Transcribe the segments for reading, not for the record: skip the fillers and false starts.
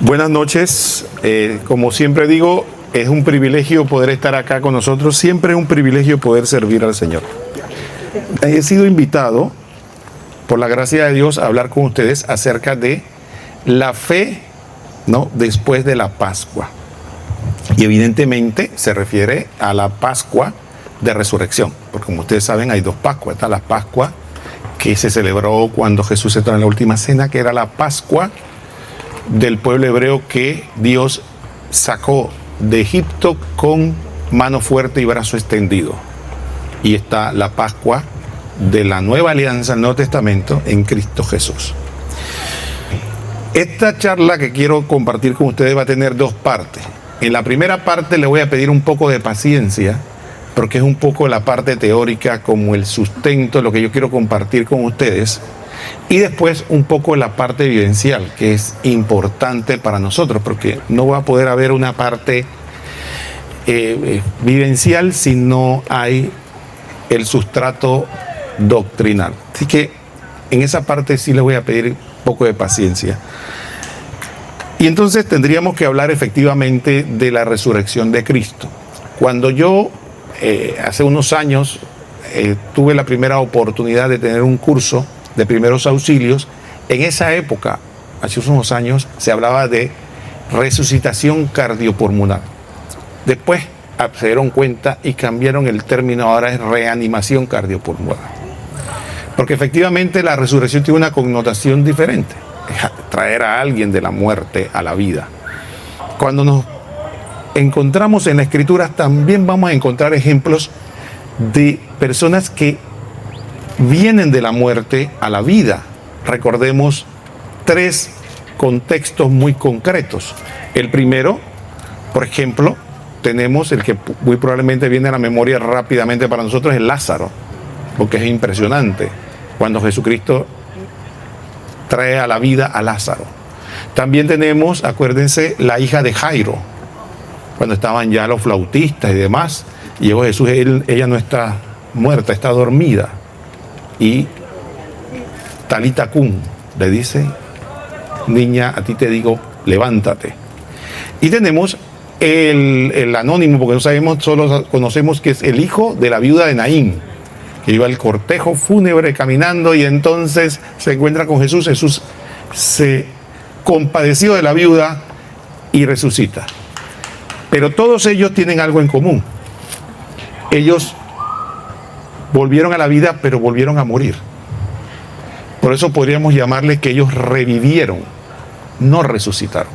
Buenas noches. Como siempre digo, es un privilegio poder estar acá con nosotros. Siempre es un privilegio poder servir al Señor. He sido invitado, por la gracia de Dios, a hablar con ustedes acerca de la fe, ¿no?, después de la Pascua. Y evidentemente se refiere a la Pascua de Resurrección. Porque como ustedes saben, hay dos Pascuas. Está la Pascua que se celebró cuando Jesús entró en la última cena, que era la Pascua del pueblo hebreo que Dios sacó de Egipto con mano fuerte y brazo extendido. Y está la Pascua de la Nueva Alianza, el Nuevo Testamento, en Cristo Jesús. Esta charla que quiero compartir con ustedes va a tener dos partes. En la primera parte le voy a pedir un poco de paciencia, porque es un poco la parte teórica, como el sustento, lo que yo quiero compartir con ustedes. Y después un poco la parte vivencial, que es importante para nosotros, porque no va a poder haber una parte vivencial si no hay el sustrato doctrinal. Así que en esa parte sí les voy a pedir un poco de paciencia. Y entonces tendríamos que hablar efectivamente de la resurrección de Cristo. Cuando yo hace unos años tuve la primera oportunidad de tener un curso de primeros auxilios, en esa época, hace unos años, se hablaba de resucitación cardiopulmonar. Después se dieron cuenta y cambiaron el término, ahora es reanimación cardiopulmonar. Porque efectivamente la resurrección tiene una connotación diferente, es traer a alguien de la muerte a la vida. Cuando nos encontramos en la Escritura, también vamos a encontrar ejemplos de personas que vienen de la muerte a la vida. Recordemos tres contextos muy concretos. El primero, por ejemplo, tenemos el que muy probablemente viene a la memoria rápidamente para nosotros, es Lázaro, porque es impresionante cuando Jesucristo trae a la vida a Lázaro. También tenemos, acuérdense, la hija de Jairo, cuando estaban ya los flautistas y demás, llegó Jesús, ella no está muerta, está dormida. Y Talita cum, le dice: niña, a ti te digo, levántate. Y tenemos el anónimo, porque no sabemos, solo conocemos que es el hijo de la viuda de Naín, que iba al cortejo fúnebre caminando y entonces se encuentra con Jesús. Jesús se compadeció de la viuda y resucita. Pero todos ellos tienen algo en común. Ellos volvieron a la vida, pero volvieron a morir. Por eso podríamos llamarle que ellos revivieron, no resucitaron.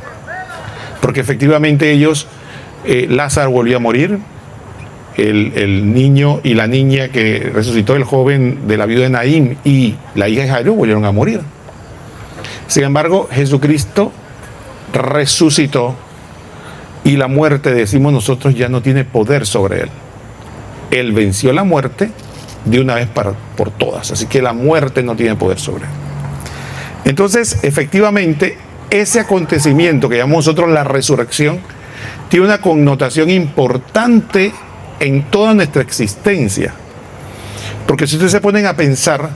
Porque efectivamente ellos, Lázaro volvió a morir, el niño y la niña que resucitó, el joven de la viuda de Naín y la hija de Jairo, volvieron a morir. Sin embargo, Jesucristo resucitó y la muerte, decimos nosotros, ya no tiene poder sobre él. Él venció la muerte de una vez por todas. Así que la muerte no tiene poder sobre él. Entonces, efectivamente, ese acontecimiento que llamamos nosotros la resurrección tiene una connotación importante en toda nuestra existencia. Porque si ustedes se ponen a pensar,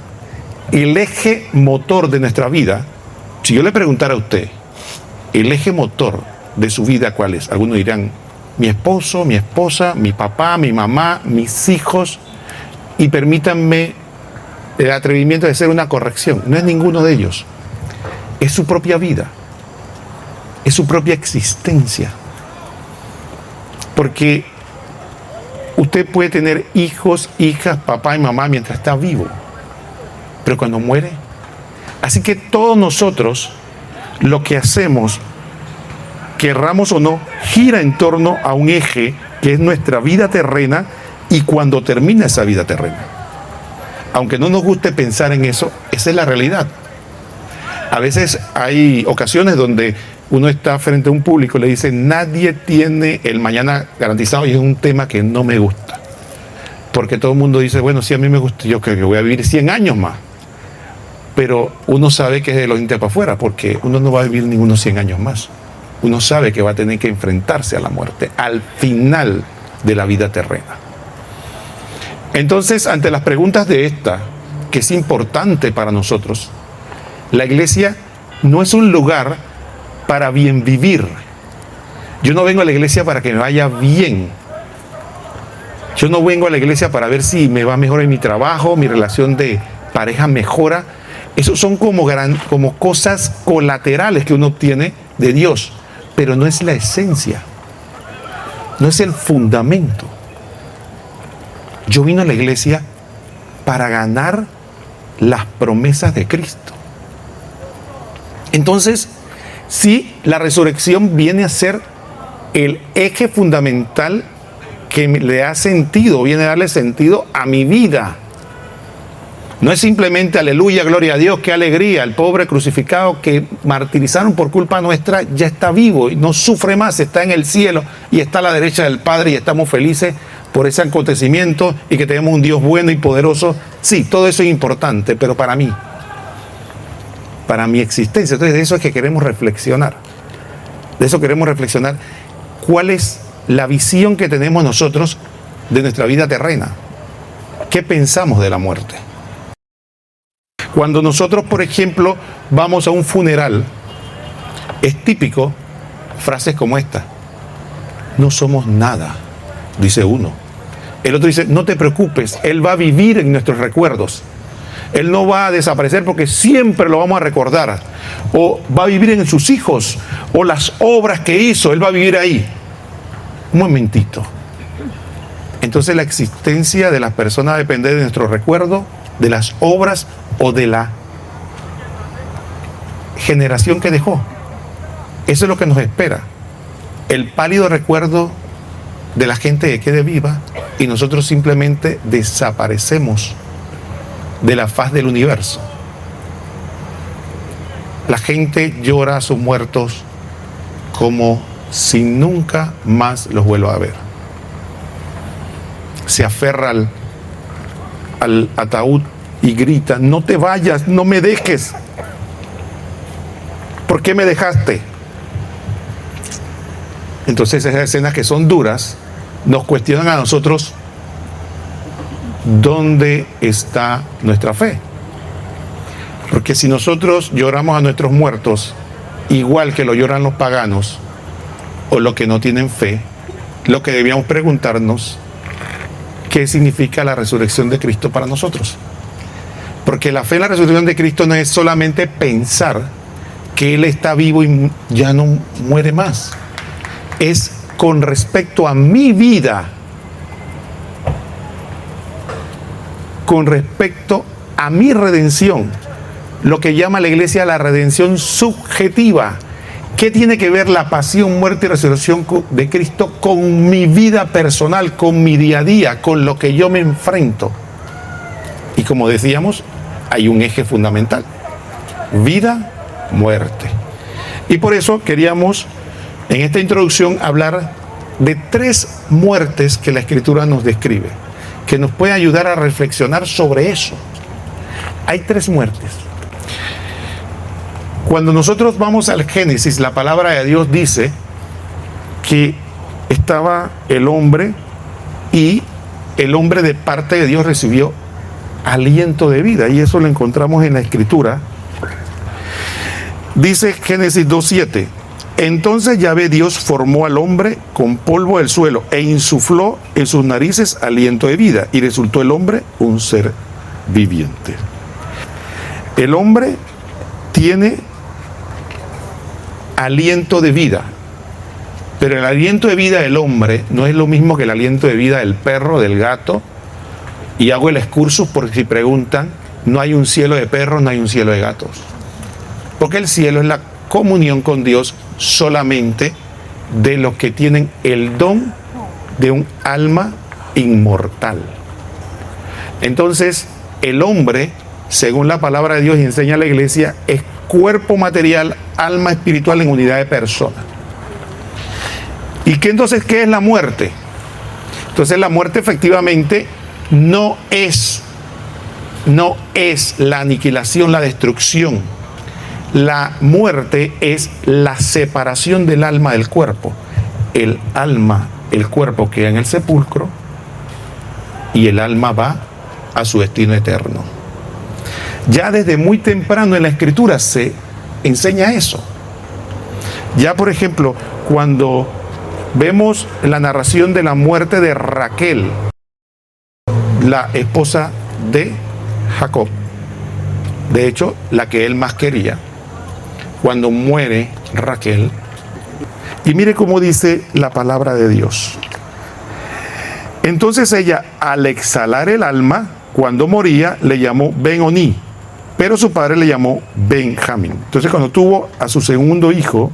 el eje motor de nuestra vida, si yo le preguntara a usted, el eje motor de su vida, ¿cuál es? Algunos dirán: mi esposo, mi esposa, mi papá, mi mamá, mis hijos. Y permítanme el atrevimiento de hacer una corrección. No es ninguno de ellos. Es su propia vida. Es su propia existencia. Porque usted puede tener hijos, hijas, papá y mamá mientras está vivo. Pero cuando muere. Así que todos nosotros, lo que hacemos, querramos o no, gira en torno a un eje que es nuestra vida terrena. Y cuando termina esa vida terrena, aunque no nos guste pensar en eso, esa es la realidad. A veces hay ocasiones donde uno está frente a un público y le dice: nadie tiene el mañana garantizado, y es un tema que no me gusta. Porque todo el mundo dice: bueno, sí, a mí me gusta, yo creo que voy a vivir 100 años más. Pero uno sabe que es de los dientes para afuera, porque uno no va a vivir ningunos 100 años más. Uno sabe que va a tener que enfrentarse a la muerte al final de la vida terrena. Entonces, ante las preguntas de esta, que es importante para nosotros, la iglesia no es un lugar para bien vivir. Yo no vengo a la iglesia para que me vaya bien. Yo no vengo a la iglesia para ver si me va mejor en mi trabajo, mi relación de pareja mejora. Eso son como cosas colaterales que uno obtiene de Dios, pero no es la esencia, no es el fundamento. Yo vine a la iglesia para ganar las promesas de Cristo. Entonces, sí, la resurrección viene a ser el eje fundamental que le da sentido, viene a darle sentido a mi vida. No es simplemente aleluya, gloria a Dios, qué alegría, el pobre crucificado que martirizaron por culpa nuestra ya está vivo y no sufre más, está en el cielo y está a la derecha del Padre y estamos felices por ese acontecimiento y que tenemos un Dios bueno y poderoso. Sí, todo eso es importante, pero para mí, para mi existencia, entonces de eso es que queremos reflexionar. De eso queremos reflexionar. ¿Cuál es la visión que tenemos nosotros de nuestra vida terrena? ¿Qué pensamos de la muerte? Cuando nosotros, por ejemplo, vamos a un funeral, es típico frases como esta: no somos nada, dice uno. El otro dice: no te preocupes, Él va a vivir en nuestros recuerdos. Él no va a desaparecer porque siempre lo vamos a recordar. O va a vivir en sus hijos, o las obras que hizo, Él va a vivir ahí. Un momentito. Entonces la existencia de las personas depende de nuestro recuerdo, de las obras o de la generación que dejó. Eso es lo que nos espera. El pálido recuerdo de la gente que quede viva y nosotros simplemente desaparecemos de la faz del universo. La gente llora a sus muertos como si nunca más los vuelva a ver. Se aferra al ataúd y grita: no te vayas, no me dejes. ¿Por qué me dejaste? Entonces esas escenas que son duras nos cuestionan a nosotros dónde está nuestra fe. Porque si nosotros lloramos a nuestros muertos igual que lo lloran los paganos o los que no tienen fe, lo que debíamos preguntarnos: ¿qué significa la resurrección de Cristo para nosotros? Porque la fe en la resurrección de Cristo no es solamente pensar que Él está vivo y ya no muere más. Es con respecto a mi vida, con respecto a mi redención, lo que llama la iglesia la redención subjetiva. ¿Qué tiene que ver la pasión, muerte y resurrección de Cristo con mi vida personal, con mi día a día, con lo que yo me enfrento? Y como decíamos, hay un eje fundamental: vida, muerte. Y por eso queríamos en esta introducción hablar de 3 muertes que la Escritura nos describe, que nos puede ayudar a reflexionar sobre eso. Hay 3 muertes. Cuando nosotros vamos al Génesis, la palabra de Dios dice que estaba el hombre y el hombre de parte de Dios recibió aliento de vida, y eso lo encontramos en la Escritura. Dice Génesis 2:7: entonces Yahvé Dios formó al hombre con polvo del suelo e insufló en sus narices aliento de vida, y resultó el hombre un ser viviente. El hombre tiene aliento de vida, pero el aliento de vida del hombre no es lo mismo que el aliento de vida del perro, del gato. Y hago el excursus porque si preguntan, no hay un cielo de perros, no hay un cielo de gatos, porque el cielo es la comunión con Dios solamente de los que tienen el don de un alma inmortal. Entonces el hombre, según la palabra de Dios y enseña la iglesia, es cuerpo material, alma espiritual en unidad de persona. ¿Y qué entonces qué es la muerte? Entonces la muerte efectivamente no es la aniquilación, la destrucción. La muerte es la separación del alma del cuerpo. El alma, el cuerpo queda en el sepulcro y el alma va a su destino eterno. Ya desde muy temprano en la Escritura se enseña eso. Ya, por ejemplo, cuando vemos la narración de la muerte de Raquel, la esposa de Jacob, de hecho, la que él más quería, cuando muere Raquel, y mire cómo dice la palabra de Dios. Entonces ella, al exhalar el alma, cuando moría, le llamó Ben-Oni, pero su padre le llamó Benjamín. Entonces cuando tuvo a su segundo hijo,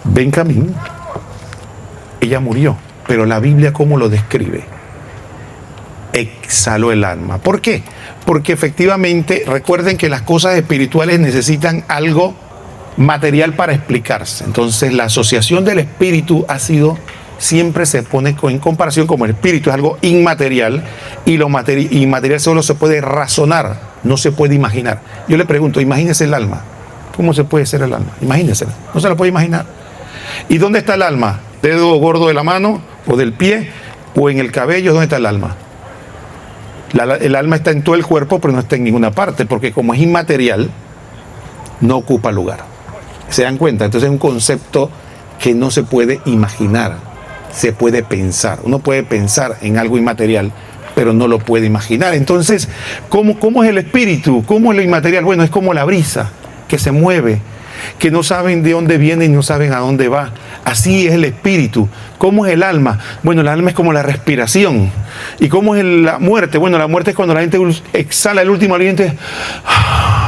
Benjamín, ella murió. Pero la Biblia, ¿cómo lo describe? Exhaló el alma. ¿Por qué? Porque efectivamente, recuerden que las cosas espirituales necesitan algo material para explicarse. Entonces la asociación del espíritu ha sido, siempre se pone en comparación, como el espíritu es algo inmaterial, y lo inmaterial solo se puede razonar, no se puede imaginar. Yo le pregunto, imagínese el alma. ¿Cómo se puede ser el alma? Imagínese, no se lo puede imaginar. ¿Y dónde está el alma? ¿Dedo gordo de la mano o del pie o en el cabello? ¿Dónde está el alma? El alma está en todo el cuerpo, pero no está en ninguna parte, porque como es inmaterial, no ocupa lugar. ¿Se dan cuenta? Entonces es un concepto que no se puede imaginar, se puede pensar. Uno puede pensar en algo inmaterial, pero no lo puede imaginar. Entonces, ¿cómo es el espíritu? ¿Cómo es lo inmaterial? Bueno, es como la brisa que se mueve, que no saben de dónde viene y no saben a dónde va. Así es el espíritu. ¿Cómo es el alma? Bueno, el alma es como la respiración. ¿Y cómo es la muerte? Bueno, la muerte es cuando la gente exhala el último aliento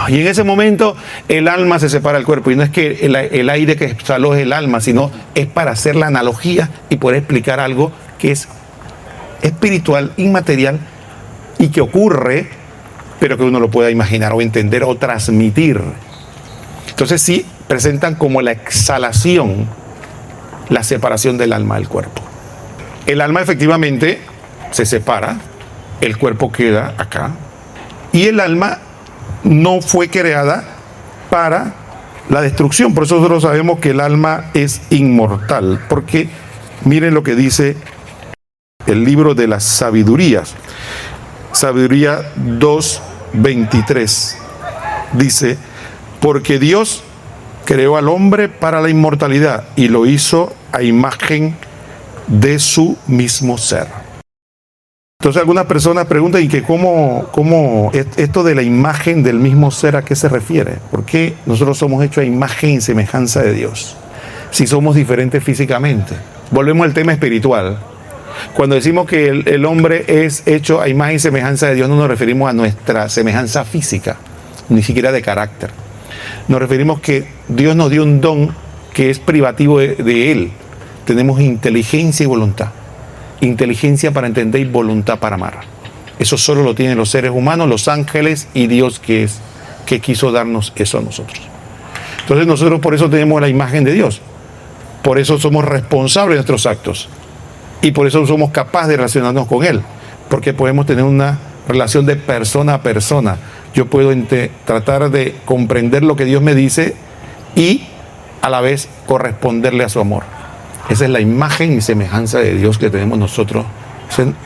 y en ese momento el alma se separa del cuerpo. Y no es que el aire que exhaló es el alma, sino es para hacer la analogía y poder explicar algo que es espiritual, inmaterial y que ocurre, pero que uno lo pueda imaginar o entender o transmitir. Entonces sí presentan como la exhalación, la separación del alma del cuerpo. El alma efectivamente se separa, el cuerpo queda acá, y el alma no fue creada para la destrucción. Por eso nosotros sabemos que el alma es inmortal, porque miren lo que dice el libro de las sabidurías, Sabiduría 2:23, dice: porque Dios creó al hombre para la inmortalidad y lo hizo a imagen de su mismo ser. Entonces algunas personas preguntan, ¿y que cómo esto de la imagen del mismo ser, a qué se refiere? ¿Por qué nosotros somos hechos a imagen y semejanza de Dios si somos diferentes físicamente? Volvemos al tema espiritual. Cuando decimos que el hombre es hecho a imagen y semejanza de Dios, no nos referimos a nuestra semejanza física, ni siquiera de carácter. Nos referimos que Dios nos dio un don que es privativo de Él. Tenemos inteligencia y voluntad. Inteligencia para entender y voluntad para amar. Eso solo lo tienen los seres humanos, los ángeles y Dios que quiso darnos eso a nosotros. Entonces nosotros por eso tenemos la imagen de Dios. Por eso somos responsables de nuestros actos. Y por eso somos capaces de relacionarnos con Él. Porque podemos tener una relación de persona a persona. Yo puedo tratar de comprender lo que Dios me dice y a la vez corresponderle a su amor. Esa es la imagen y semejanza de Dios que tenemos nosotros,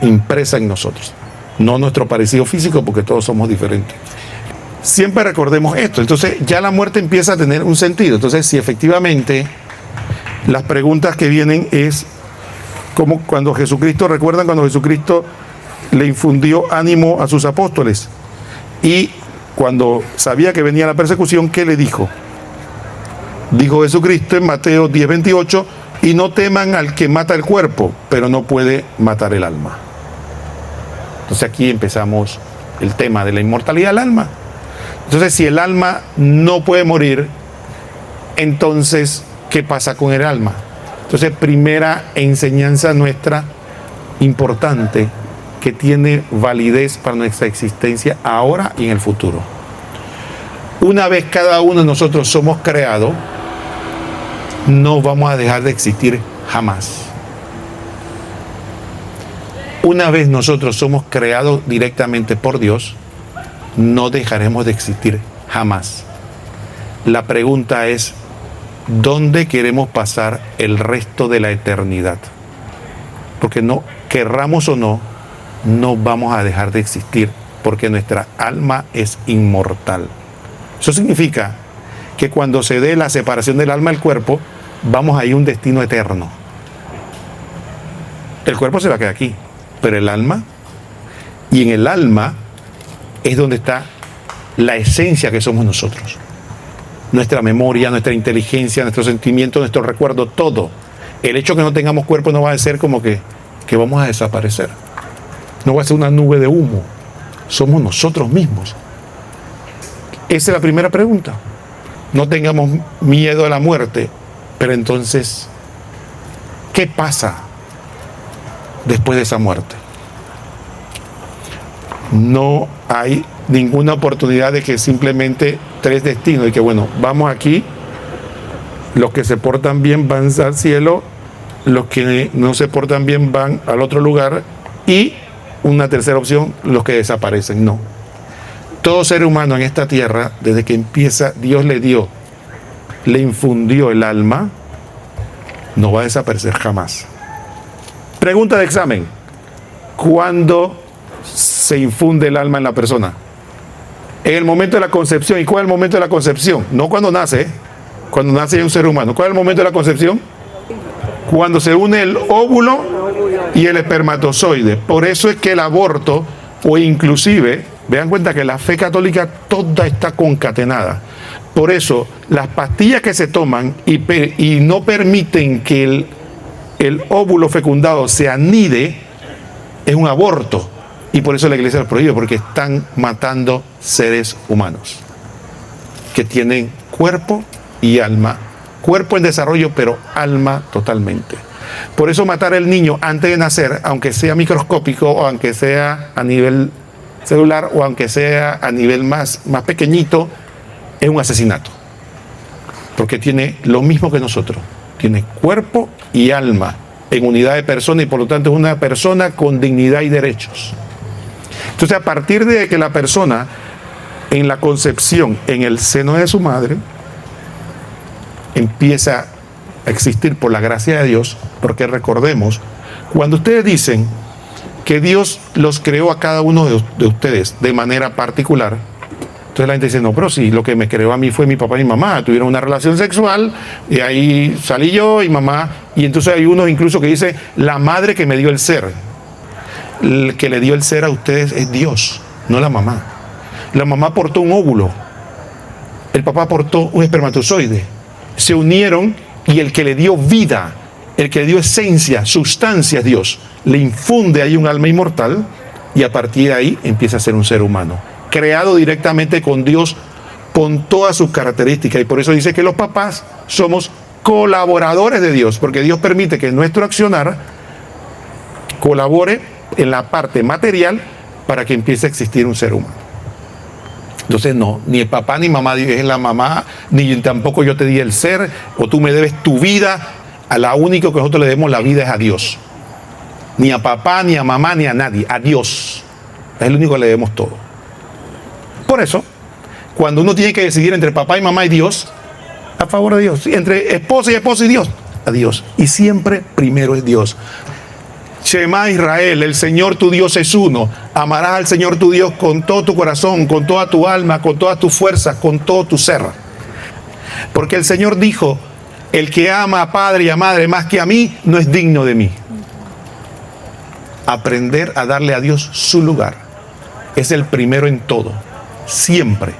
impresa en nosotros. No nuestro parecido físico, porque todos somos diferentes. Siempre recordemos esto. Entonces ya la muerte empieza a tener un sentido. Entonces si efectivamente las preguntas que vienen es como cuando Jesucristo, ¿recuerdan cuando Jesucristo le infundió ánimo a sus apóstoles? Y cuando sabía que venía la persecución, ¿qué le dijo? Dijo Jesucristo en Mateo 10:28, y no teman al que mata el cuerpo, pero no puede matar el alma. Entonces aquí empezamos el tema de la inmortalidad del alma. Entonces si el alma no puede morir, entonces ¿qué pasa con el alma? Entonces primera enseñanza nuestra importante, que tiene validez para nuestra existencia ahora y en el futuro. Una vez cada uno de nosotros somos creados, no vamos a dejar de existir jamás. Una vez nosotros somos creados directamente por Dios, no dejaremos de existir jamás. La pregunta es, ¿dónde queremos pasar el resto de la eternidad? Porque no, querramos o no, no vamos a dejar de existir, porque nuestra alma es inmortal. Eso significa que cuando se dé la separación del alma del cuerpo, vamos a ir a un destino eterno. El cuerpo se va a quedar aquí, pero el alma, y en el alma es donde está la esencia que somos nosotros. Nuestra memoria, nuestra inteligencia, nuestros sentimientos, nuestro recuerdo, todo. El hecho que no tengamos cuerpo no va a ser como que vamos a desaparecer. No va a ser una nube de humo. Somos nosotros mismos. Esa es la primera pregunta. No tengamos miedo a la muerte. Pero entonces, ¿qué pasa después de esa muerte? No hay ninguna oportunidad de que simplemente tres destinos y que bueno, vamos aquí, los que se portan bien van al cielo, los que no se portan bien van al otro lugar y una tercera opción, los que desaparecen. No. Todo ser humano en esta tierra, desde que empieza, Dios le infundió el alma, no va a desaparecer jamás. Pregunta de examen: ¿cuándo se infunde el alma en la persona? En el momento de la concepción. ¿Y cuál es el momento de la concepción? No cuando nace, cuando nace un ser humano. ¿Cuál es el momento de la concepción? Cuando se une el óvulo y el espermatozoide. Por eso es que el aborto, o inclusive, vean cuenta que la fe católica toda está concatenada. Por eso, las pastillas que se toman y no permiten que el óvulo fecundado se anide, es un aborto. Y por eso la iglesia lo prohíbe, porque están matando seres humanos que tienen cuerpo y alma. Cuerpo en desarrollo, pero alma totalmente. Por eso matar al niño antes de nacer, aunque sea microscópico, o aunque sea a nivel celular, o aunque sea a nivel más pequeñito, es un asesinato. Porque tiene lo mismo que nosotros. Tiene cuerpo y alma en unidad de persona, y por lo tanto es una persona con dignidad y derechos. Entonces, a partir de que la persona, en la concepción, en el seno de su madre, empieza a existir por la gracia de Dios, porque recordemos, cuando ustedes dicen que Dios los creó a cada uno de ustedes de manera particular, entonces la gente dice, no, pero si lo que me creó a mí fue mi papá y mi mamá, tuvieron una relación sexual, y ahí salí yo y mamá, y entonces hay unos incluso que dice, la madre que me dio el ser. El que le dio el ser a ustedes es Dios, no la mamá. La mamá aportó un óvulo, el papá aportó un espermatozoide. Se unieron y el que le dio vida, el que le dio esencia, sustancia, Dios, le infunde ahí un alma inmortal y a partir de ahí empieza a ser un ser humano, creado directamente con Dios, con todas sus características. Y por eso dice que los papás somos colaboradores de Dios, porque Dios permite que nuestro accionar colabore en la parte material para que empiece a existir un ser humano. Entonces no, ni el papá ni mamá es la mamá, ni tampoco yo te di el ser, o tú me debes tu vida. A la única que nosotros le debemos la vida es a Dios. Ni a papá, ni a mamá, ni a nadie, a Dios. Es el único que le debemos todo. Por eso, cuando uno tiene que decidir entre papá y mamá y Dios, a favor de Dios. Entre esposa y esposo y Dios, a Dios. Y siempre primero es Dios. Shema Israel, el Señor tu Dios es uno. Amarás al Señor tu Dios con todo tu corazón, con toda tu alma, con todas tus fuerzas, con todo tu ser. Porque el Señor dijo, el que ama a padre y a madre más que a mí, no es digno de mí. Aprender a darle a Dios su lugar. Es el primero en todo, siempre.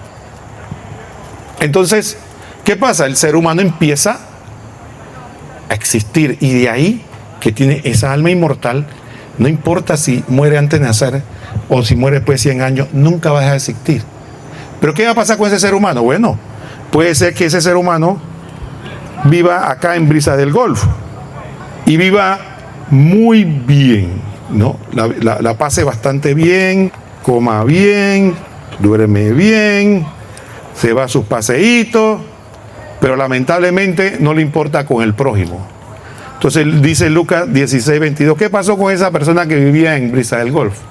Entonces, ¿qué pasa? El ser humano empieza a existir y de ahí que tiene esa alma inmortal, no importa si muere antes de nacer o si muere después de 100 años, nunca va a dejar de existir. ¿Pero qué va a pasar con ese ser humano? Bueno, puede ser que ese ser humano viva acá en Brisas del Golfo y viva muy bien, ¿no? La pase bastante bien, coma bien, duerme bien, se va a sus paseitos, pero lamentablemente no le importa con el prójimo. Entonces dice Lucas 16:22, ¿qué pasó con esa persona que vivía en Brisa del Golfo?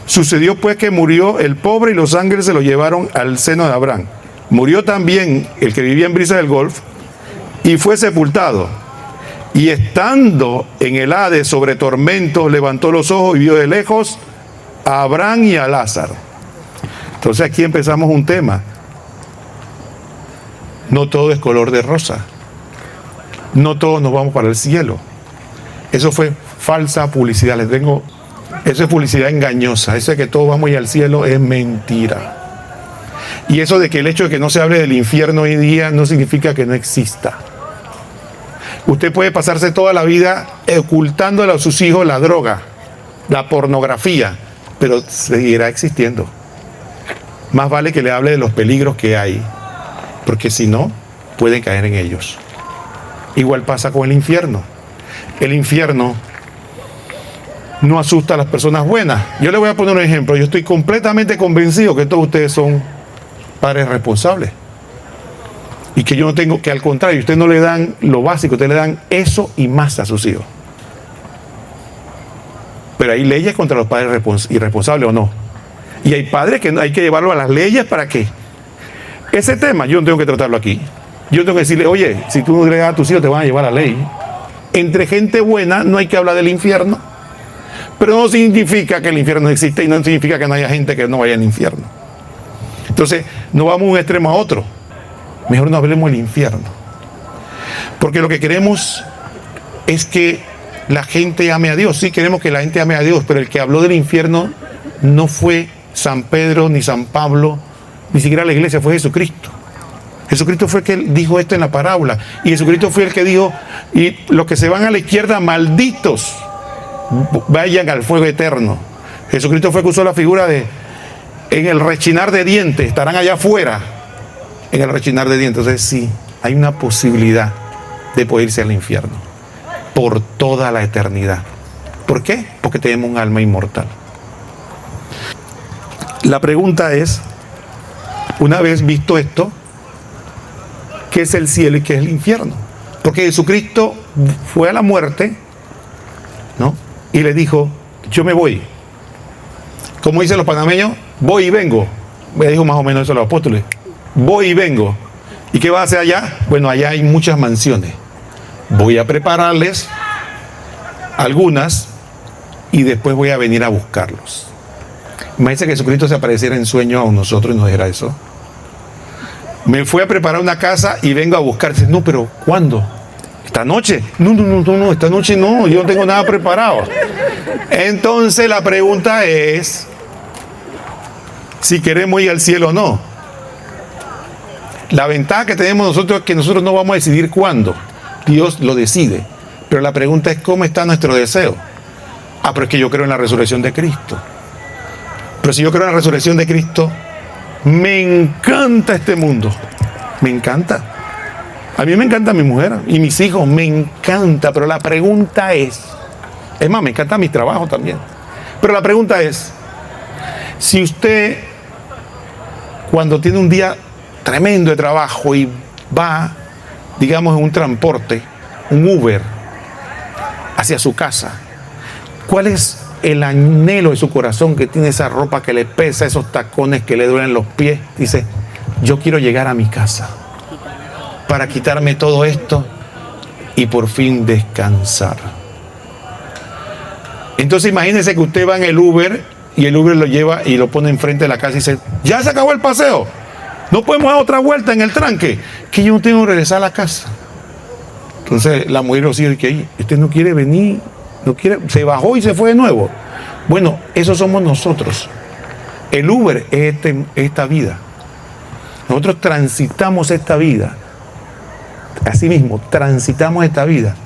Sucedió pues que murió el pobre y los ángeles se lo llevaron al seno de Abraham. Murió también el que vivía en Brisa del Golfo y fue sepultado. Y estando en el Hades sobre tormentos, levantó los ojos y vio de lejos a Abraham y a Lázaro. Entonces aquí empezamos un tema. No todo es color de rosa. No todos nos vamos para el cielo. Eso fue falsa publicidad. Eso es publicidad engañosa. Eso de que todos vamos a ir al cielo es mentira. Y eso de que el hecho de que no se hable del infierno hoy día no significa que no exista. Usted puede pasarse toda la vida ocultándole a sus hijos la droga, la pornografía, pero seguirá existiendo. Más vale que le hable de los peligros que hay, porque si no, pueden caer en ellos. Igual pasa con el infierno. El infierno no asusta a las personas buenas. Yo le voy a poner un ejemplo. Yo estoy completamente convencido que todos ustedes son padres responsables. Y que yo no tengo, que al contrario, ustedes no le dan lo básico, ustedes le dan eso y más a sus hijos. Pero hay leyes contra los padres irresponsables, ¿o no? Y hay padres que hay que llevarlo a las leyes. ¿Para qué? Ese tema yo no tengo que tratarlo aquí. Yo tengo que decirle, oye, si tú no le das a tus hijos te van a llevar a la ley. Entre gente buena no hay que hablar del infierno. Pero no significa que el infierno existe y no significa que no haya gente que no vaya al infierno. Entonces, no vamos de un extremo a otro. Mejor no hablemos del infierno. Porque lo que queremos es que la gente ame a Dios. Sí, queremos que la gente ame a Dios, pero el que habló del infierno no fue San Pedro ni San Pablo, ni siquiera la iglesia, fue Jesucristo. Jesucristo fue el que dijo esto en la parábola. Y Jesucristo fue el que dijo, y los que se van a la izquierda, malditos, vayan al fuego eterno. Jesucristo fue el que usó la figura de, en el rechinar de dientes, estarán allá afuera, en el rechinar de dientes. Entonces sí, hay una posibilidad de poder irse al infierno por toda la eternidad. ¿Por qué? Porque tenemos un alma inmortal. La pregunta es, una vez visto esto, ¿qué es el cielo y qué es el infierno? Porque Jesucristo fue a la muerte, ¿no? Y le dijo, yo me voy. Como dicen los panameños, voy y vengo. Me dijo más o menos eso a los apóstoles. Voy y vengo. ¿Y qué va a hacer allá? Bueno, allá hay muchas mansiones. Voy a prepararles algunas y después voy a venir a buscarlos. Imagínense que Jesucristo se apareciera en sueño a nosotros y nos dijera eso. Me fui a preparar una casa y vengo a buscar. Dice, no, pero ¿cuándo? ¿Esta noche? No, esta noche no, yo no tengo nada preparado. Entonces la pregunta es si queremos ir al cielo o no. La ventaja que tenemos nosotros es que nosotros no vamos a decidir cuándo. Dios lo decide. Pero la pregunta es cómo está nuestro deseo. Pero es que yo creo en la resurrección de Cristo. Pero si yo creo en la resurrección de Cristo, me encanta este mundo. Me encanta. A mí me encanta mi mujer y mis hijos. Me encanta. Pero la pregunta es más, me encanta mi trabajo también. Pero la pregunta es, si usted, cuando tiene un día tremendo de trabajo y va, digamos, en un transporte, un Uber, hacia su casa, ¿cuál es el anhelo de su corazón que tiene esa ropa que le pesa, esos tacones que le duelen los pies? Dice, yo quiero llegar a mi casa para quitarme todo esto y por fin descansar. Entonces imagínese que usted va en el Uber y el Uber lo lleva y lo pone enfrente de la casa y dice, ya se acabó el paseo, no podemos dar otra vuelta en el tranque, que yo no tengo que regresar a la casa. Entonces la mujer lo sigue, que usted no quiere venir, no quiere, se bajó y se fue de nuevo. Bueno, eso somos nosotros. El Uber es esta vida. Nosotros transitamos esta vida. Así mismo, transitamos esta vida,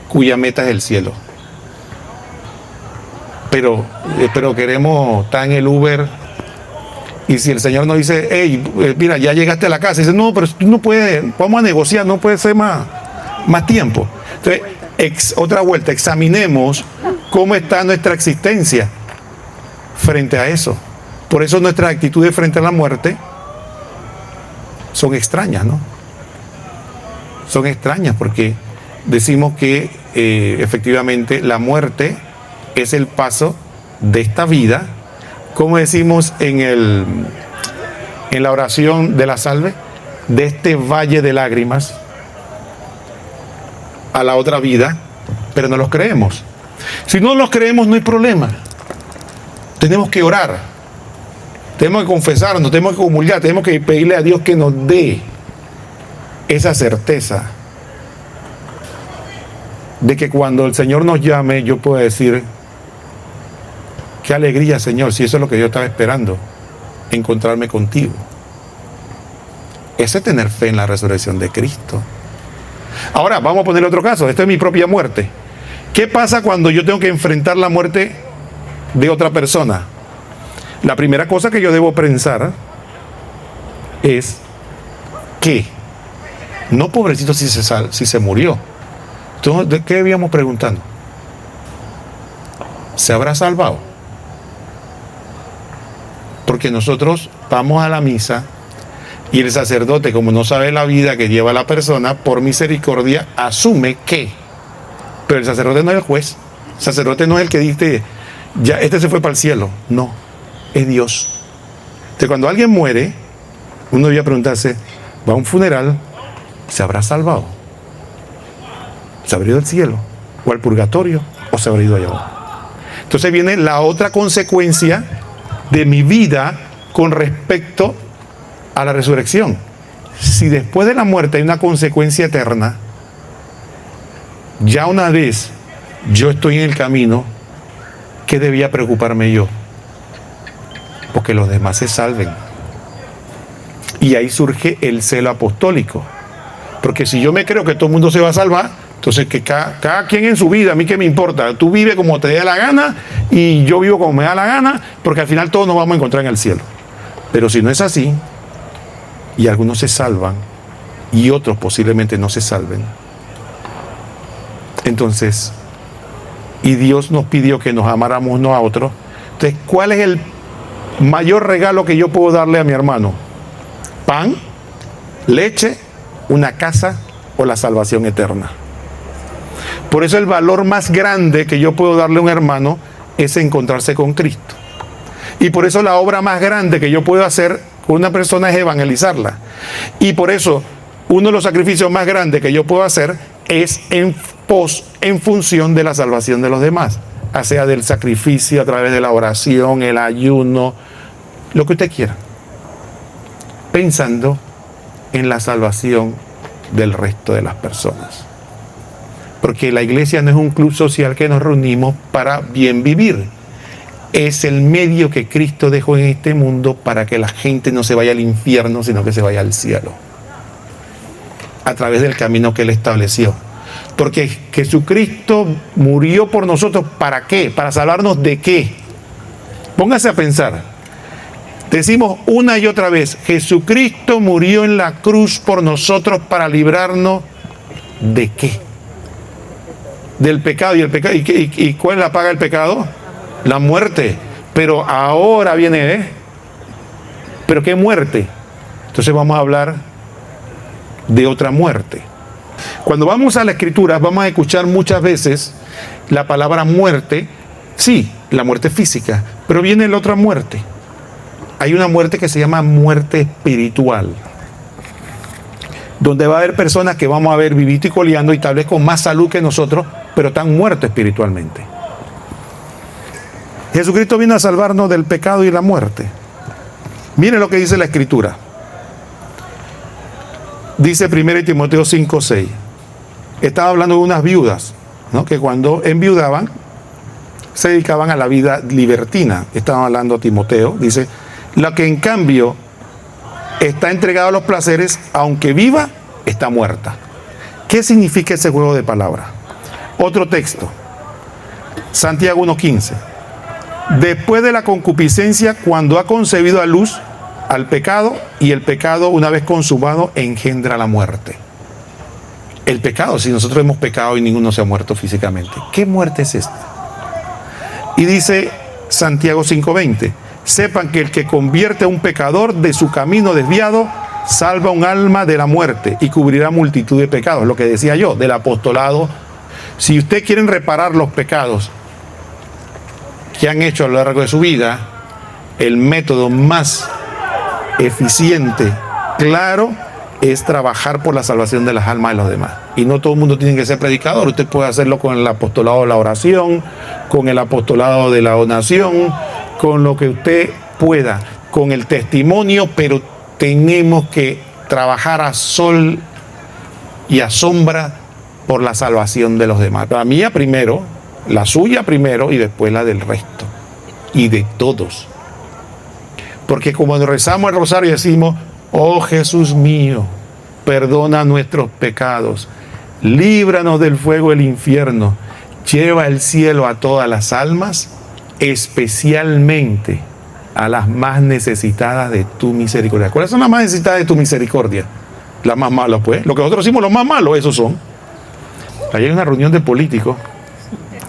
cuya meta es el cielo. Pero queremos estar en el Uber, y si el Señor nos dice, hey, mira, ya llegaste a la casa, y dice, no, pero tú no puedes, vamos a negociar, no puede ser más tiempo. Entonces, otra vuelta, examinemos cómo está nuestra existencia frente a eso. Por eso nuestras actitudes frente a la muerte son extrañas, ¿no? Son extrañas porque decimos que efectivamente la muerte es el paso de esta vida, como decimos en la oración de la salve, de este valle de lágrimas a la otra vida, pero no los creemos. Si no los creemos no hay problema. Tenemos que orar, tenemos que confesarnos, tenemos que comulgar, tenemos que pedirle a Dios que nos dé esa certeza de que cuando el Señor nos llame, yo puedo decir, qué alegría, Señor, si eso es lo que yo estaba esperando, encontrarme contigo. Ese es tener fe en la resurrección de Cristo. Ahora, vamos a poner otro caso. Esto es mi propia muerte. ¿Qué pasa cuando yo tengo que enfrentar la muerte de otra persona? La primera cosa que yo debo pensar es que, no pobrecito si se murió. Entonces, ¿de qué debíamos preguntando? ¿Se habrá salvado? Porque nosotros vamos a la misa y el sacerdote, como no sabe la vida que lleva la persona, por misericordia asume que. Pero el sacerdote no es el juez. El sacerdote no es el que dice, ya este se fue para el cielo. No, es Dios. Entonces, cuando alguien muere, uno debía preguntarse, va a un funeral, ¿se habrá salvado? ¿Se habrá ido al cielo? ¿O al purgatorio? ¿O se habrá ido allá abajo? Entonces viene la otra consecuencia de mi vida con respecto a la resurrección. Si después de la muerte hay una consecuencia eterna, ya una vez yo estoy en el camino, ¿qué debía preocuparme yo? Porque los demás se salven. Y ahí surge el celo apostólico. Porque si yo me creo que todo el mundo se va a salvar, entonces que cada quien en su vida, a mí qué me importa, tú vives como te dé la gana y yo vivo como me da la gana, porque al final todos nos vamos a encontrar en el cielo. Pero si no es así, y algunos se salvan y otros posiblemente no se salven, entonces, y Dios nos pidió que nos amáramos unos a otros, entonces, ¿cuál es el mayor regalo que yo puedo darle a mi hermano? ¿Pan, leche, una casa o la salvación eterna? Por eso el valor más grande que yo puedo darle a un hermano es encontrarse con Cristo. Y por eso la obra más grande que yo puedo hacer con una persona es evangelizarla. Y por eso uno de los sacrificios más grandes que yo puedo hacer es en función de la salvación de los demás. Ya sea del sacrificio a través de la oración, el ayuno, lo que usted quiera. Pensando en la salvación del resto de las personas. Porque la iglesia no es un club social que nos reunimos para bien vivir. Es el medio que Cristo dejó en este mundo para que la gente no se vaya al infierno, sino que se vaya al cielo. A través del camino que Él estableció. Porque Jesucristo murió por nosotros, ¿para qué? ¿Para salvarnos de qué? Póngase a pensar. Decimos una y otra vez, Jesucristo murió en la cruz por nosotros para librarnos ¿de qué? Del pecado. ¿Y cuál es la paga del pecado? La muerte. Pero ahora viene, ¿pero qué muerte? Entonces vamos a hablar de otra muerte. Cuando vamos a la Escritura, vamos a escuchar muchas veces la palabra muerte. Sí, la muerte física, pero viene la otra muerte. Hay una muerte que se llama muerte espiritual, donde va a haber personas que vamos a ver vivito y coleando y tal vez con más salud que nosotros, pero están muertos espiritualmente. Jesucristo vino a salvarnos del pecado y la muerte. Miren lo que dice la Escritura. Dice 1 Timoteo 5:6. Estaba hablando de unas viudas, ¿no? Que cuando enviudaban se dedicaban a la vida libertina. Estaba hablando a Timoteo. Dice, la que en cambio está entregada a los placeres, aunque viva, está muerta. ¿Qué significa ese juego de palabras? Otro texto, Santiago 1:15. Después de la concupiscencia, cuando ha concebido a luz al pecado, y el pecado, una vez consumado, engendra la muerte. El pecado, si nosotros hemos pecado y ninguno se ha muerto físicamente, ¿qué muerte es esta? Y dice Santiago 5:20, sepan que el que convierte a un pecador de su camino desviado, salva un alma de la muerte y cubrirá multitud de pecados. Lo que decía yo, del apostolado. Si ustedes quieren reparar los pecados que han hecho a lo largo de su vida, el método más eficiente, claro, es trabajar por la salvación de las almas de los demás. Y no todo el mundo tiene que ser predicador. Usted puede hacerlo con el apostolado de la oración, con el apostolado de la donación, con lo que usted pueda, con el testimonio, pero tenemos que trabajar a sol y asombra por la salvación de los demás. La mía primero, la suya primero y después la del resto y de todos. Porque cuando rezamos el rosario decimos: oh Jesús mío, perdona nuestros pecados, líbranos del fuego del infierno, lleva al cielo a todas las almas, especialmente a las más necesitadas de tu misericordia. ¿Cuáles son las más necesitadas de tu misericordia? Las más malas, pues. Lo que nosotros decimos, los más malos, esos son. Ahí hay una reunión de políticos,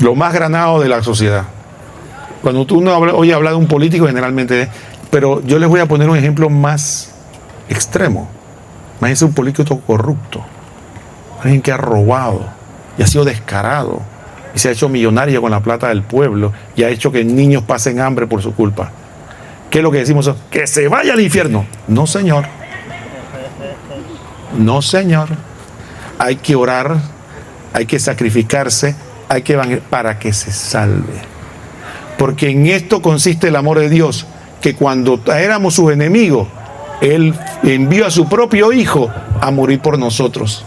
los más granados de la sociedad. Cuando tú no oyes hablar de un político, generalmente... Pero yo les voy a poner un ejemplo más extremo. Imagínense un político corrupto, alguien que ha robado y ha sido descarado y se ha hecho millonario con la plata del pueblo y ha hecho que niños pasen hambre por su culpa. ¿Qué es lo que decimos? ¡Que se vaya al infierno! No, señor. No, señor. Hay que orar, hay que sacrificarse, hay que para que se salve. Porque en esto consiste el amor de Dios, que cuando éramos sus enemigos, Él envió a su propio Hijo a morir por nosotros.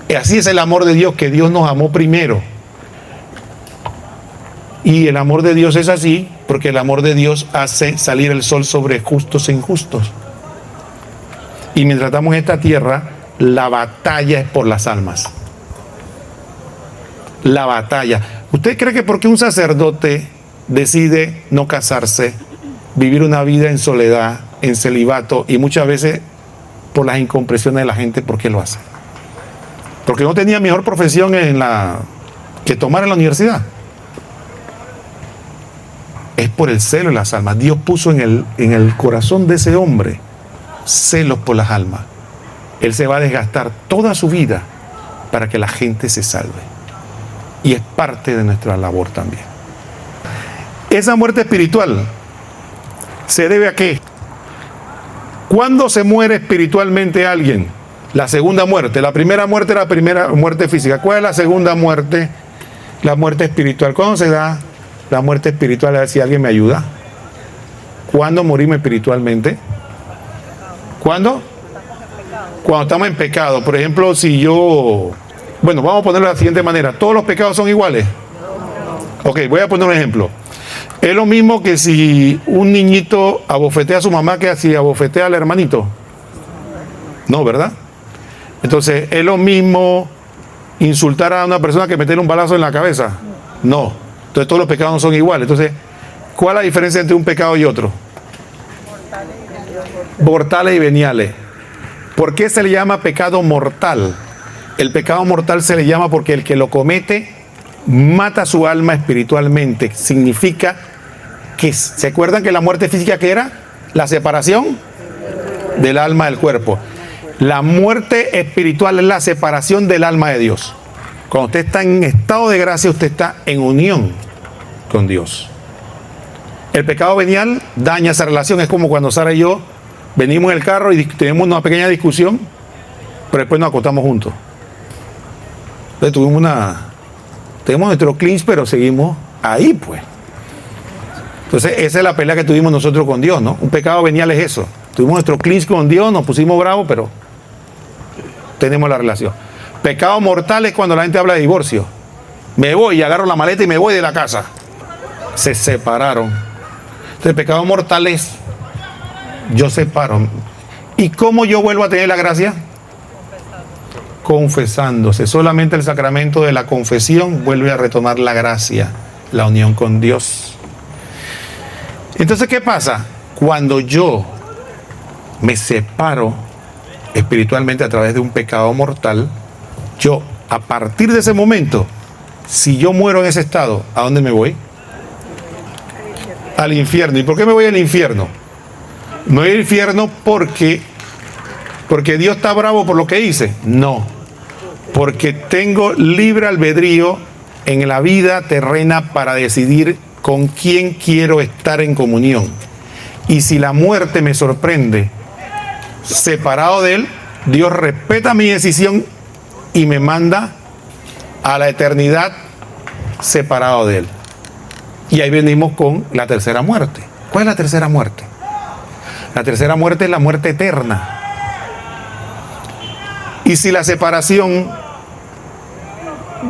Y así es el amor de Dios, que Dios nos amó primero. Y el amor de Dios es así, porque el amor de Dios hace salir el sol sobre justos e injustos. Y mientras estamos en esta tierra, la batalla es por las almas. La batalla. ¿Usted cree que porque un sacerdote decide no casarse, vivir una vida en soledad, en celibato, y muchas veces por las incomprensiones de la gente, por qué lo hace? Porque no tenía mejor profesión que tomar en la universidad? Es por el celo de las almas. Dios puso en el corazón de ese hombre celos por las almas. Él se va a desgastar toda su vida para que la gente se salve. Y es parte de nuestra labor también. Esa muerte espiritual se debe a ¿qué? ¿Cuándo se muere espiritualmente alguien? La segunda muerte. La primera muerte era la primera muerte física. ¿Cuál es la segunda muerte? La muerte espiritual. ¿Cuándo se da la muerte espiritual? A ver si alguien me ayuda. ¿Cuándo morimos espiritualmente? ¿Cuándo? Cuando estamos en pecado. Por ejemplo, si yo... Bueno, vamos a ponerlo de la siguiente manera. ¿Todos los pecados son iguales? Ok, voy a poner un ejemplo. Es lo mismo que si un niñito abofetea a su mamá que si abofetea al hermanito. No, ¿verdad? Entonces, ¿es lo mismo insultar a una persona que meterle un balazo en la cabeza? No. Entonces, todos los pecados no son iguales. Entonces, ¿cuál es la diferencia entre un pecado y otro? Mortales y veniales. ¿Por qué se le llama pecado mortal? El pecado mortal se le llama porque el que lo comete mata su alma espiritualmente. Significa que, ¿se acuerdan que la muerte física qué era? La separación del alma del cuerpo. La muerte espiritual es la separación del alma de Dios. Cuando usted está en estado de gracia, usted está en unión con Dios. El pecado venial daña esa relación. Es como cuando Sara y yo venimos en el carro y tenemos una pequeña discusión, pero después nos acostamos juntos. Entonces tenemos nuestro clinch, pero seguimos ahí, pues. Entonces, esa es la pelea que tuvimos nosotros con Dios, ¿no? Un pecado venial es eso. Tuvimos nuestro clinch con Dios, nos pusimos bravos, pero tenemos la relación. Pecado mortal es cuando la gente habla de divorcio. Me voy y agarro la maleta y me voy de la casa. Se separaron. Entonces, pecado mortal es yo separo. ¿Y cómo yo vuelvo a tener la gracia? Confesándose. Solamente el sacramento de la confesión vuelve a retomar la gracia, la unión con Dios. Entonces, ¿qué pasa? Cuando yo me separo espiritualmente a través de un pecado mortal, yo, a partir de ese momento, si yo muero en ese estado, ¿a dónde me voy? Al infierno. ¿Y por qué me voy al infierno? Me voy al infierno porque Dios está bravo por lo que hice. No. Porque tengo libre albedrío en la vida terrena para decidir con quién quiero estar en comunión. Y si la muerte me sorprende separado de Él, Dios respeta mi decisión y me manda a la eternidad separado de Él. Y ahí venimos con la tercera muerte. ¿Cuál es la tercera muerte? La tercera muerte es la muerte eterna. Y si la separación,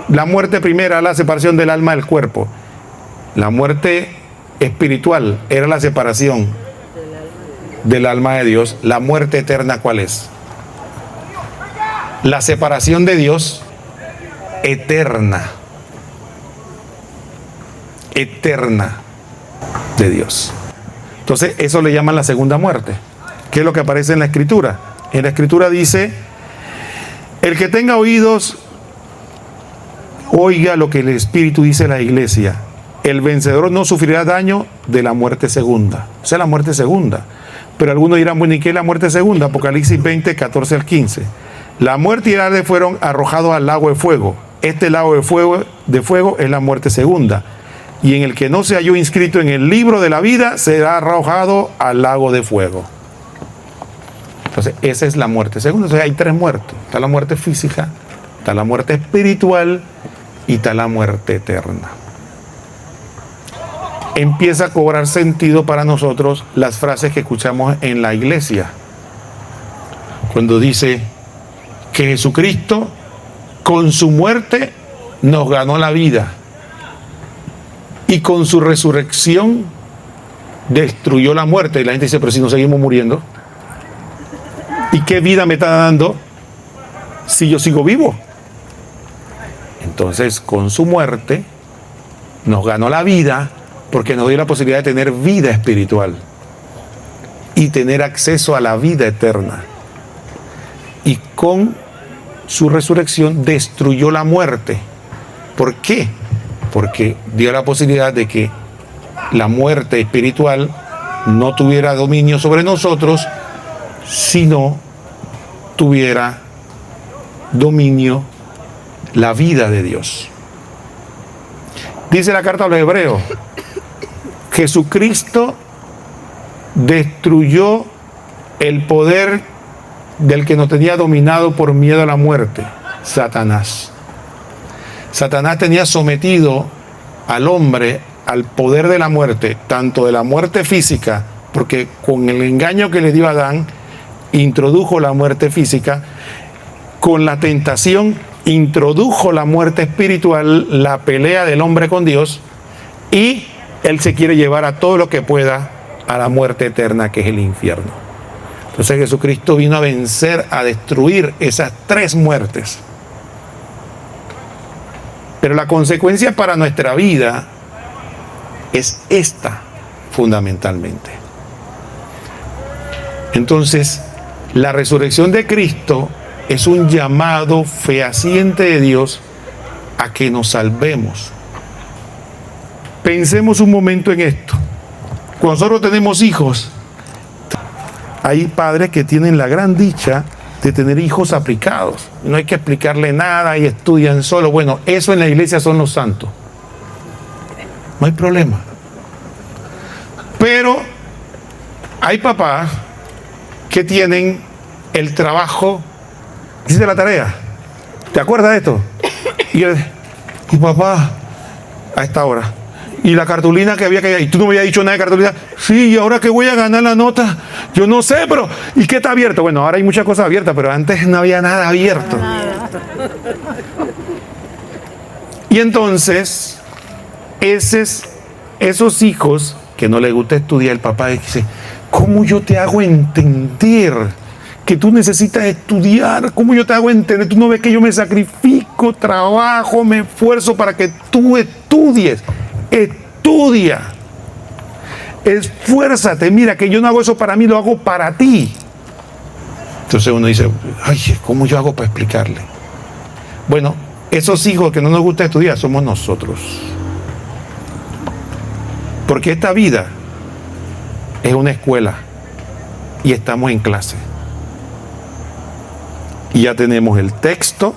la muerte primera, la separación del alma del cuerpo, la muerte espiritual era la separación del alma de Dios, la muerte eterna, ¿cuál es? La separación de Dios eterna. Eterna de Dios. Entonces, eso le llaman la segunda muerte. ¿Qué es lo que aparece en la Escritura? En la Escritura dice: el que tenga oídos, oiga lo que el Espíritu dice a la iglesia. El vencedor no sufrirá daño de la muerte segunda. O sea, la muerte segunda. Pero algunos dirán, bueno, ¿y qué es la muerte segunda? Apocalipsis 20, 14 al 15. La muerte y el Hades fueron arrojados al lago de fuego. Este lago de fuego es la muerte segunda. Y en el que no se halló inscrito en el libro de la vida, será arrojado al lago de fuego. Entonces, esa es la muerte segunda. Entonces, hay tres muertes. Está la muerte física, está la muerte espiritual y está la muerte eterna. Empieza a cobrar sentido para nosotros las frases que escuchamos en la iglesia. Cuando dice que Jesucristo con su muerte nos ganó la vida y con su resurrección destruyó la muerte. Y la gente dice, pero si no seguimos muriendo, ¿y qué vida me está dando si yo sigo vivo? Entonces, con su muerte nos ganó la vida, porque nos dio la posibilidad de tener vida espiritual y tener acceso a la vida eterna. Y con su resurrección destruyó la muerte. ¿Por qué? Porque dio la posibilidad de que la muerte espiritual no tuviera dominio sobre nosotros, sino tuviera dominio la vida de Dios. Dice la carta a los Hebreos: Jesucristo destruyó el poder del que nos tenía dominado por miedo a la muerte, Satanás. Satanás tenía sometido al hombre al poder de la muerte, tanto de la muerte física, porque con el engaño que le dio a Adán, introdujo la muerte física, con la tentación introdujo la muerte espiritual, la pelea del hombre con Dios, y él se quiere llevar a todo lo que pueda a la muerte eterna, que es el infierno. Entonces Jesucristo vino a vencer, a destruir esas tres muertes. Pero la consecuencia para nuestra vida es esta, fundamentalmente. Entonces, la resurrección de Cristo es un llamado fehaciente de Dios a que nos salvemos. Pensemos un momento en esto. Cuando nosotros tenemos hijos, hay padres que tienen la gran dicha de tener hijos aplicados. No hay que explicarle nada y estudian solo. Bueno, eso en la iglesia son los santos. No hay problema. Pero hay papás que tienen el trabajo. ¿Hiciste la tarea? ¿Te acuerdas de esto? Y papá, a esta hora. Y la cartulina que había que... Y tú no me habías dicho nada de cartulina. Sí, y ahora que voy a ganar la nota, yo no sé, pero... ¿Y qué está abierto? Bueno, ahora hay muchas cosas abiertas, pero antes no había nada abierto. Y entonces, esos hijos que no les gusta estudiar, el papá dice, ¿cómo yo te hago entender que tú necesitas estudiar? ¿Cómo yo te hago entender? Tú no ves que yo me sacrifico, trabajo, me esfuerzo para que tú estudies. Estudia, esfuérzate, mira que yo no hago eso para mí, lo hago para ti. Entonces uno dice, ay, ¿cómo yo hago para explicarle? Bueno, esos hijos que no nos gusta estudiar somos nosotros, porque esta vida es una escuela y estamos en clase y ya tenemos el texto.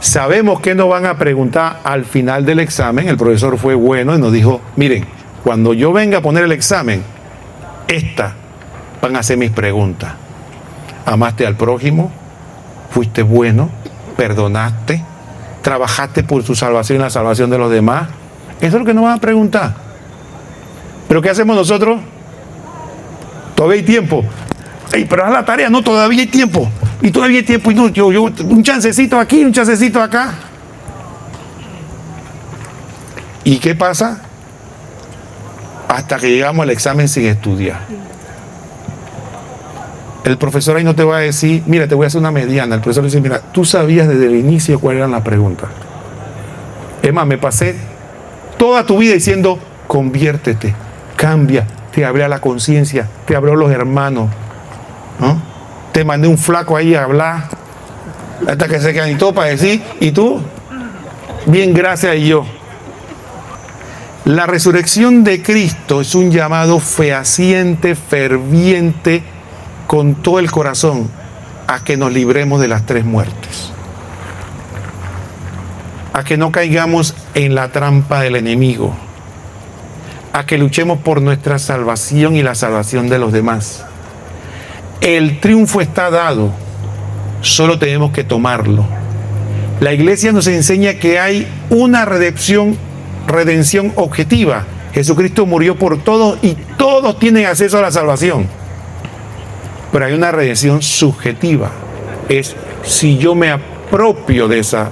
Sabemos que nos van a preguntar al final del examen. El profesor fue bueno y nos dijo, miren, cuando yo venga a poner el examen, estas van a ser mis preguntas. ¿Amaste al prójimo? ¿Fuiste bueno? ¿Perdonaste? ¿Trabajaste por su salvación y la salvación de los demás? Eso es lo que nos van a preguntar. ¿Pero qué hacemos nosotros? Todavía hay tiempo. Ey, pero haz la tarea. No, todavía hay tiempo. Y todavía hay tiempo, y no, yo un chancecito aquí, un chancecito acá. ¿Y qué pasa? Hasta que llegamos al examen sin estudiar. El profesor ahí no te va a decir, mira, te voy a hacer una mediana. El profesor dice, mira, tú sabías desde el inicio cuáles eran las preguntas. Es más, me pasé toda tu vida diciendo, conviértete, cambia, te abre a la conciencia, te abrió los hermanos, ¿no? Te mandé un flaco ahí a hablar, hasta que se quedan y todo para decir, y tú, bien, gracias, y yo. La resurrección de Cristo es un llamado fehaciente, ferviente, con todo el corazón, a que nos libremos de las tres muertes. A que no caigamos en la trampa del enemigo. A que luchemos por nuestra salvación y la salvación de los demás. El triunfo está dado, solo tenemos que tomarlo. La iglesia nos enseña que hay una redención objetiva. Jesucristo murió por todos y todos tienen acceso a la salvación. Pero hay una redención subjetiva. Es si yo me apropio de esa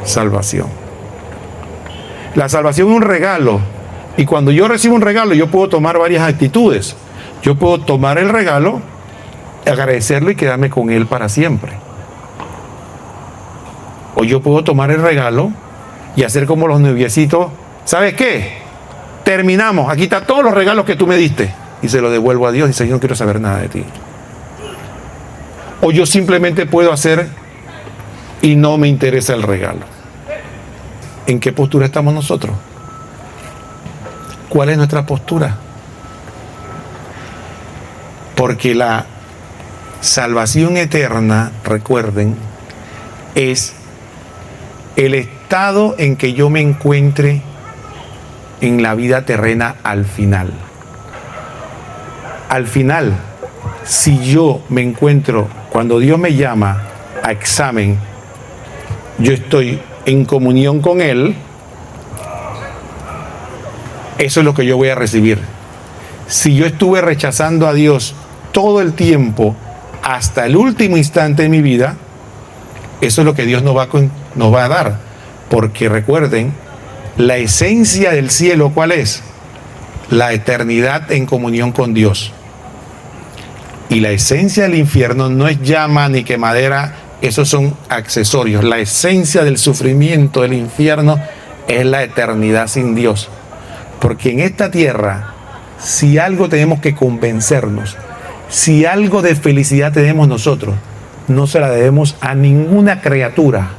salvación. La salvación es un regalo. Y cuando yo recibo un regalo, yo puedo tomar varias actitudes. Yo puedo tomar el regalo, agradecerlo y quedarme con él para siempre. O yo puedo tomar el regalo y hacer como los noviecitos. ¿Sabes qué? Terminamos. Aquí están todos los regalos que tú me diste. Y se los devuelvo a Dios y dice, yo no quiero saber nada de ti. O yo simplemente puedo hacer y no me interesa el regalo. ¿En qué postura estamos nosotros? ¿Cuál es nuestra postura? Porque la salvación eterna, recuerden, es el estado en que yo me encuentre en la vida terrena al final. Al final, si yo me encuentro, cuando Dios me llama a examen, yo estoy en comunión con Él, eso es lo que yo voy a recibir. Si yo estuve rechazando a Dios todo el tiempo, hasta el último instante de mi vida, eso es lo que Dios nos va a dar. Porque recuerden, la esencia del cielo, ¿cuál es? La eternidad en comunión con Dios. Y la esencia del infierno no es llama ni quemadera, esos son accesorios. La esencia del sufrimiento del infierno es la eternidad sin Dios. Porque en esta tierra, si algo tenemos que convencernos, si algo de felicidad tenemos nosotros, no se la debemos a ninguna criatura,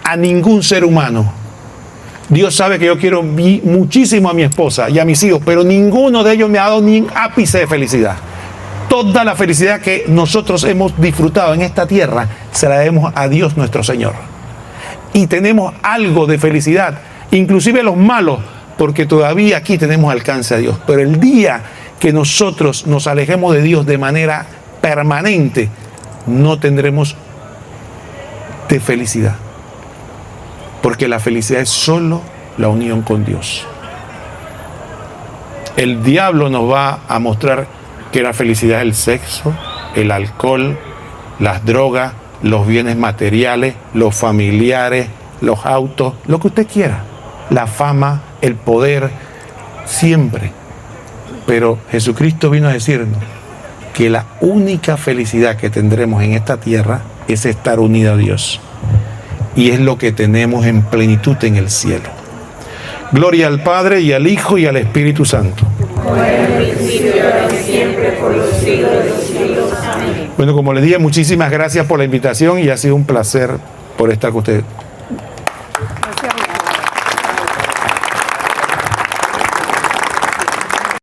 a ningún ser humano. Dios sabe que yo quiero muchísimo a mi esposa y a mis hijos, pero ninguno de ellos me ha dado ni un ápice de felicidad. Toda la felicidad que nosotros hemos disfrutado en esta tierra se la debemos a Dios nuestro Señor. Y tenemos algo de felicidad, inclusive los malos, porque todavía aquí tenemos alcance a Dios. Pero el día que nosotros nos alejemos de Dios de manera permanente, no tendremos de felicidad. Porque la felicidad es solo la unión con Dios. El diablo nos va a mostrar que la felicidad es el sexo, el alcohol, las drogas, los bienes materiales, los familiares, los autos, lo que usted quiera, la fama, el poder, siempre. Pero Jesucristo vino a decirnos que la única felicidad que tendremos en esta tierra es estar unidos a Dios. Y es lo que tenemos en plenitud en el cielo. Gloria al Padre y al Hijo y al Espíritu Santo. Como en el principio, ahora y siempre, por los siglos de los siglos. Amén. Bueno, como les dije, muchísimas gracias por la invitación y ha sido un placer por estar con ustedes. Gracias.